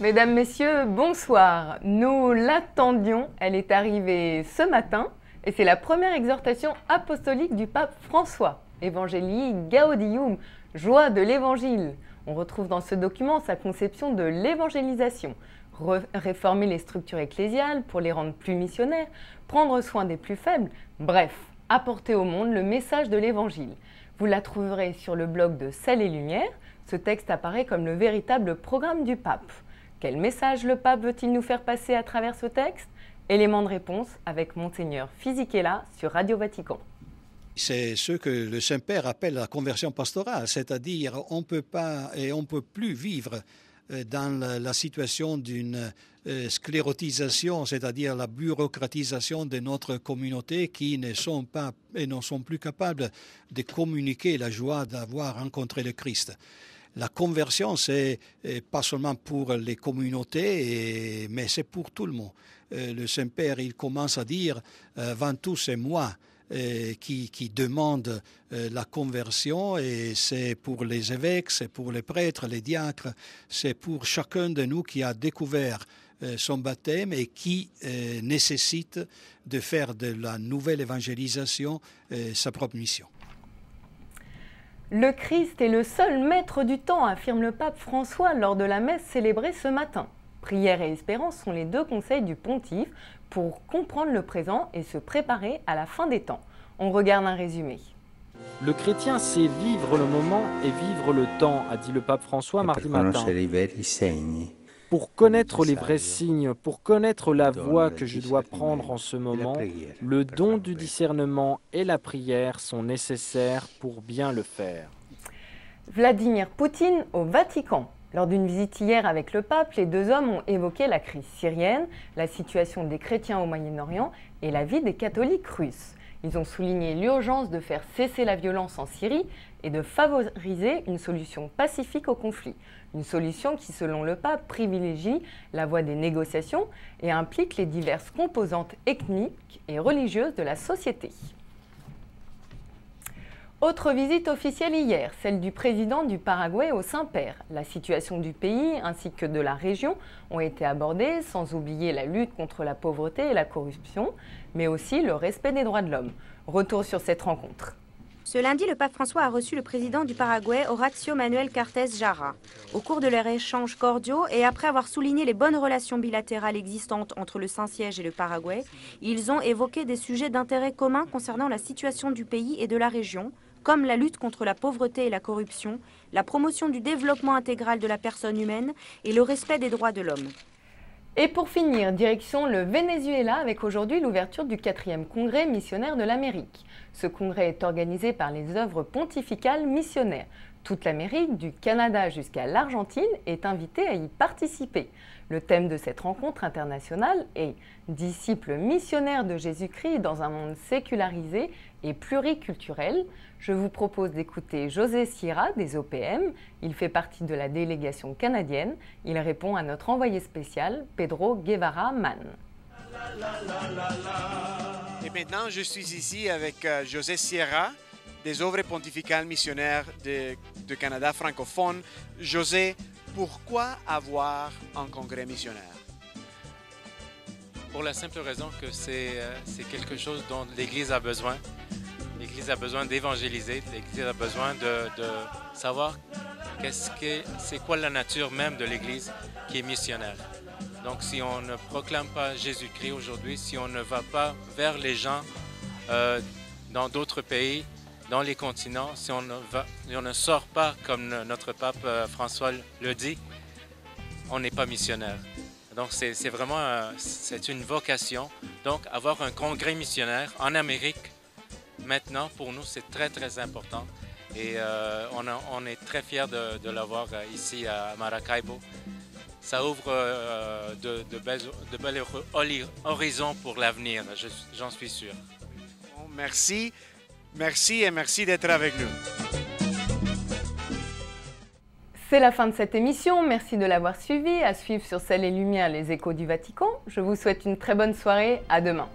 Mesdames, Messieurs, bonsoir. Nous l'attendions, elle est arrivée ce matin et c'est la première exhortation apostolique du pape François. Evangelii Gaudium, joie de l'évangile. On retrouve dans ce document sa conception de l'évangélisation. Réformer les structures ecclésiales pour les rendre plus missionnaires, prendre soin des plus faibles, bref, apporter au monde le message de l'évangile. Vous la trouverez sur le blog de Sel et Lumière. Ce texte apparaît comme le véritable programme du pape. Quel message le pape veut-il nous faire passer à travers ce texte? Élément de réponse avec Monseigneur Fisichella sur Radio Vatican. C'est ce que le Saint-Père appelle la conversion pastorale, c'est-à-dire on ne peut pas et on ne peut plus vivre dans la situation d'une sclérotisation, c'est-à-dire la bureaucratisation de notre communauté qui ne sont pas et ne sont plus capables de communiquer la joie d'avoir rencontré le Christ. La conversion, c'est pas seulement pour les communautés, mais c'est pour tout le monde. Le Saint-Père, il commence à dire « avant tout, c'est moi ». Qui demande la conversion, et c'est pour les évêques, c'est pour les prêtres, les diacres, c'est pour chacun de nous qui a découvert son baptême et qui nécessite de faire de la nouvelle évangélisation sa propre mission. Le Christ est le seul maître du temps, affirme le pape François lors de la messe célébrée ce matin. Prière et espérance sont les deux conseils du pontife pour comprendre le présent et se préparer à la fin des temps. On regarde un résumé. Le chrétien sait vivre le moment et vivre le temps, a dit le pape François mardi matin. Pour connaître les vrais signes, pour connaître la voie que je dois prendre en ce moment, le don du discernement et la prière sont nécessaires pour bien le faire. Vladimir Poutine au Vatican. Lors d'une visite hier avec le pape, les deux hommes ont évoqué la crise syrienne, la situation des chrétiens au Moyen-Orient et la vie des catholiques russes. Ils ont souligné l'urgence de faire cesser la violence en Syrie et de favoriser une solution pacifique au conflit. Une solution qui, selon le pape, privilégie la voie des négociations et implique les diverses composantes ethniques et religieuses de la société. Autre visite officielle hier, celle du président du Paraguay au Saint-Père. La situation du pays ainsi que de la région ont été abordées, sans oublier la lutte contre la pauvreté et la corruption, mais aussi le respect des droits de l'homme. Retour sur cette rencontre. Ce lundi, le pape François a reçu le président du Paraguay, Horacio Manuel Cartes Jara. Au cours de leurs échanges cordiaux et après avoir souligné les bonnes relations bilatérales existantes entre le Saint-Siège et le Paraguay, ils ont évoqué des sujets d'intérêt commun concernant la situation du pays et de la région, comme la lutte contre la pauvreté et la corruption, la promotion du développement intégral de la personne humaine et le respect des droits de l'homme. Et pour finir, direction le Venezuela avec aujourd'hui l'ouverture du 4e congrès missionnaire de l'Amérique. Ce congrès est organisé par les œuvres pontificales missionnaires. Toute l'Amérique, du Canada jusqu'à l'Argentine, est invitée à y participer. Le thème de cette rencontre internationale est « Disciples missionnaires de Jésus-Christ dans un monde sécularisé et pluriculturel ». Je vous propose d'écouter José Sierra des OPM. Il fait partie de la délégation canadienne. Il répond à notre envoyé spécial, Pedro Guevara Mann. Et maintenant, je suis ici avec José Sierra, des œuvres pontificales missionnaires de Canada francophone. José, pourquoi avoir un congrès missionnaire? Pour la simple raison que c'est quelque chose dont l'Église a besoin. L'Église a besoin d'évangéliser, l'Église a besoin de savoir c'est quoi la nature même de l'Église qui est missionnaire. Donc si on ne proclame pas Jésus-Christ aujourd'hui, si on ne va pas vers les gens dans d'autres pays, dans les continents, si on ne sort pas comme notre pape François le dit, on n'est pas missionnaire. Donc c'est vraiment c'est une vocation. Donc avoir un congrès missionnaire en Amérique, maintenant pour nous c'est très très important. Et on est très fiers de l'avoir ici à Maracaibo. Ça ouvre de belles horizons pour l'avenir, j'en suis sûr. Bon, merci et merci d'être avec nous. C'est la fin de cette émission, merci de l'avoir suivi. À suivre sur Sel et Lumière les échos du Vatican. Je vous souhaite une très bonne soirée, à demain.